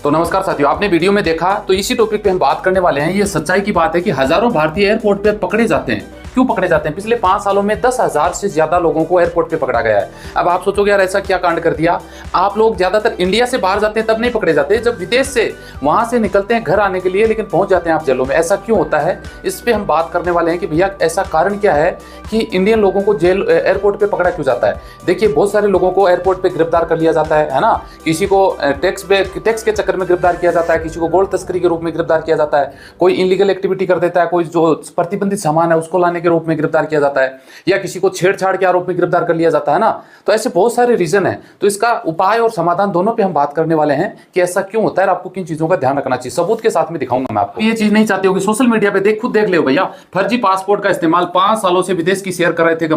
तो नमस्कार साथियों, आपने वीडियो में देखा तो इसी टॉपिक पे हम बात करने वाले हैं। ये सच्चाई की बात है कि हजारों भारतीय एयरपोर्ट पे पकड़े जाते हैं। क्यों पकड़े जाते हैं? पिछले 5 सालों में 10,000 से ज्यादा लोगों को एयरपोर्ट पे पकड़ा गया है। अब आप सोचोगे यार ऐसा क्या कांड कर दिया। आप लोग ज्यादातर इंडिया से बाहर जाते हैं तब नहीं पकड़े जाते, जब विदेश से वहां से निकलते हैं घर आने के लिए, लेकिन पहुंच जाते हैं आप जेलों में। ऐसा क्यों होता है, इस पे हम बात करने वाले हैं कि भैया ऐसा कारण क्या है कि इंडियन लोगों को जेल एयरपोर्ट पे पकड़ा क्यों जाता है। देखिए, बहुत सारे लोगों को एयरपोर्ट पे गिरफ्तार कर लिया जाता है ना। किसी को टैक्स के चक्कर में गिरफ्तार किया जाता है, किसी को गोल्ड तस्करी के रूप में गिरफ्तार किया जाता है, कोई इलीगल एक्टिविटी कर देता है, कोई जो प्रतिबंधित सामान है उसको लाने के रूप में गिरफ्तार किया जाता है, या किसी को छेड़छाड़ के आरोप में गिरफ्तार कर लिया जाता है ना। तो ऐसे बहुत सारे रीजन है। तो इसका उपाय और समाधान दोनों पे हम बात करने वाले हैं कि ऐसा क्यों होता है और आपको किन चीजों का ध्यान रखना चाहिए। सबूत के साथ में दिखाऊंगा मैं आपको। ये चीज नहीं चाहते हो कि सोशल मीडिया पे खुद देख ले भैया, फर्जी पासपोर्ट का इस्तेमाल 5 सालों से विदेश की शेयर कर रहे थे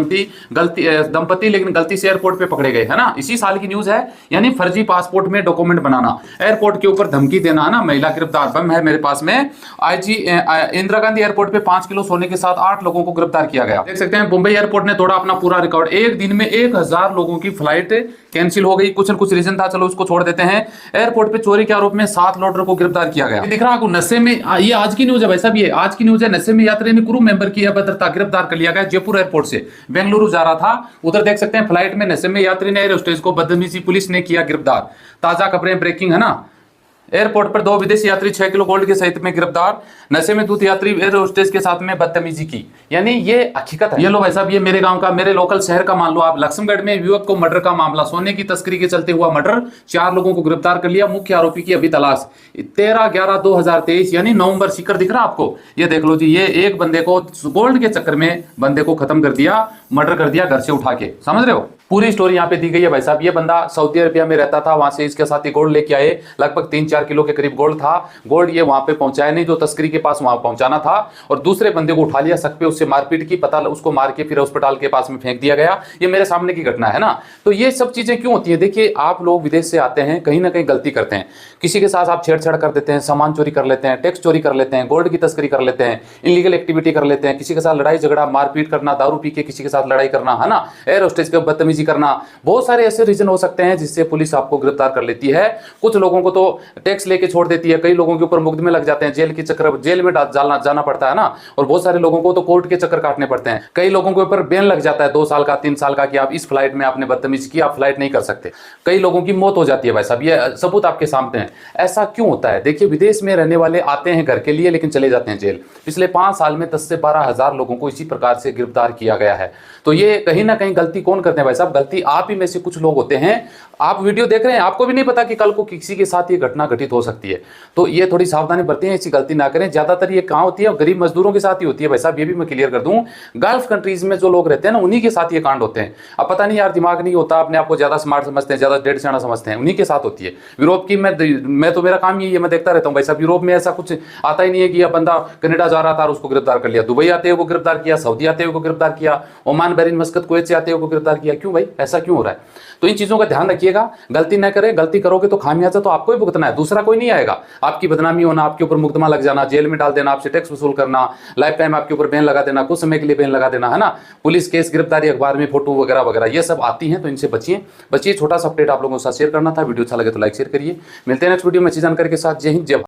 दंपति, लेकिन गलती से एयरपोर्ट पे पकड़े गए, है ना। इसी साल की न्यूज है। यानी फर्जी पासपोर्ट में डॉक्यूमेंट बनाना, एयरपोर्ट के ऊपर धमकी देना, है ना। महिला गिरफ्तार, बम है मेरे पास में। आईजी इंदिरा गांधी एयरपोर्ट पे 5 किलो सोने के साथ 8 लोगों को गिरफ्तार किया गया। देख सकते हैं मुंबई एयरपोर्ट ने तोड़ा अपना पूरा रिकॉर्ड। एक दिन में 1000 लोगों की फ्लाइट कैंसिल हो गई। कुछ न कुछ रीजन था, चलो उसको छोड़ देते हैं। एयरपोर्ट पे चोरी के आरोप में 7 लोडर को गिरफ्तार किया गया। दिख रहा है आपको, नशे में, ये आज की न्यूज है वैसा भी है, आज की न्यूज है। नशे में यात्री ने क्रू मेंबर की अभद्रता, गिरफ्तार कर लिया गया। जयपुर एयरपोर्ट से बेंगलुरु जा रहा था, उधर देख सकते हैं फ्लाइट में नशे में यात्री ने एयर होस्टेस को बदतमीजी, पुलिस ने किया गिरफ्तार। ताजा खबरें, ब्रेकिंग, है ना। एयरपोर्ट पर 2 विदेशी यात्री 6 किलो गोल्ड के सहित में गिरफ्तार। नशे में दूसरे यात्री एयर होस्टेस के साथ में बदतमीजी की। यानी ये हकीकत है। ये लो वैसा भी है, मेरे गांव का, मेरे लोकल शहर का मान लो आप। लक्ष्मणगढ़ में युवक को मर्डर का मामला, सोने की तस्करी के चलते हुआ मर्डर। 4 लोगों को गिरफ्तार कर लिया। मुख्य आरोपी की अभी तलाश। 13/11/2023 यानी नवंबर, सीकर दिख रहा आपको, ये देख लो जी। ये एक बंदे को गोल्ड के चक्कर में बंदे को खत्म कर दिया, मर्डर कर दिया घर से उठा के, समझ रहे हो। पूरी स्टोरी यहाँ पे दी गई है भाई साहब। ये बंदा सऊदी अरबिया में रहता था, वहां से इसके साथ ही गोल्ड लेके आए। लगभग 3-4 किलो के करीब गोल्ड था। गोल्ड ये वहां पे पहुंचाया नहीं, जो तस्करी के पास वहां पहुंचाना था, और दूसरे बंदे को उठा लिया शक पे, उससे मारपीट की, पता उसको मार के फिर अस्पताल के पास में फेंक दिया गया। ये मेरे सामने की घटना है ना। तो ये सब चीजें क्यों होती है? देखिए, आप लोग विदेश से आते हैं, कहीं ना कहीं गलती करते हैं। किसी के साथ आप छेड़छाड़ कर देते हैं, सामान चोरी कर लेते हैं, टैक्स चोरी कर लेते हैं, गोल्ड की तस्करी कर लेते हैं, इलीगल एक्टिविटी कर लेते हैं, किसी के साथ लड़ाई झगड़ा, मारपीट करना, दारू पी के किसी के साथ लड़ाई करना, है ना, एयर होस्टेस के बदतमीजी करना। बहुत सारे ऐसे रीजन हो सकते हैं जिससे पुलिस आपको गिरफ्तार कर लेती है। कुछ लोगों को तो टैक्स लेके छोड़ देती है, कई लोगों के ऊपर मुकदमे लग जाते हैं, जेल के चक्कर, जेल में जाना पड़ता है ना। और बहुत सारे लोगों को तो कोर्ट के चक्कर काटने पड़ते हैं। कई लोगों के ऊपर बैन लग जाता है 2 साल का, 3 साल का, कि आप इस फ्लाइट में आपने बदतमीजी की, आप फ्लाइट नहीं कर सकते। कई लोगों की मौत हो जाती है भाई साहब, ये सबूत आपके सामने है। ऐसा क्यों होता है? देखिए, विदेश में रहने वाले आते हैं घर के लिए, लेकिन चले जाते हैं जेल। पिछले 5 साल में 10 से 12 हजार लोगों को इसी प्रकार से गिरफ्तार किया गया है। तो ये कहीं ना कहीं गलती कौन करते हैं भाई साहब? गलती आप ही में से कुछ लोग होते हैं। आप वीडियो देख रहे हैं, आपको भी नहीं पता कि कल को किसी के साथ ये घटना घटित हो सकती है। तो ये थोड़ी सावधानी बरतें, ऐसी गलती ना करें। ज्यादातर ये कहां होती है? गरीब मजदूरों के साथ ही होती है भाई साहब। ये भी मैं क्लियर कर दूं, गल्फ कंट्रीज में जो लोग रहते हैं ना, उन्हीं के साथ ये कांड होते हैं। अब पता नहीं यार, दिमाग नहीं होता, अपने आप को ज्यादा स्मार्ट समझते हैं, ज्यादा डेढ़ सियाना समझते हैं, उन्हीं के साथ होती है। यूरोप की मैं तो मेरा काम यही है, मैं देखता रहता हूँ भाई साहब। यूरोप में ऐसा कुछ आता ही नहीं है कि यह बंदा कनाडा जा रहा था और उसको गिरफ्तार कर लिया, दुबई आते हुए को गिरफ्तार किया, सऊदी आते हुए को गिरफ्तार किया, ओमान, बहरीन, मस्कत, कुवैत से आते हुए को गिरफ्तार किया। क्यों भाई, ऐसा क्यों हो रहा है? तो इन चीजों का ध्यान रखिएगा, गलती न करें। गलती करोगे तो खामियाजा तो आपको ही भुगतना है, दूसरा कोई नहीं आएगा। आपकी बदनामी होना, आपके ऊपर मुकदमा लग जाना, जेल में डाल देना, आपसे टैक्स वसूल करना, लाइफ टाइम आपके ऊपर बैन लगा देना, कुछ समय के लिए बैन लगा देना, है ना, पुलिस केस, गिरफ्तारी, अखबार में फोटो वगैरह वगैरह, ये सब आती हैं। तो इनसे बचिए। छोटा सा अपडेट आप लोगों के साथ शेयर करना था। वीडियो अच्छा लगे तो लाइक शेयर करिए। मिलते हैं नेक्स्ट वीडियो में अच्छी जानकारी के साथ। जय हिंद, जय भारत।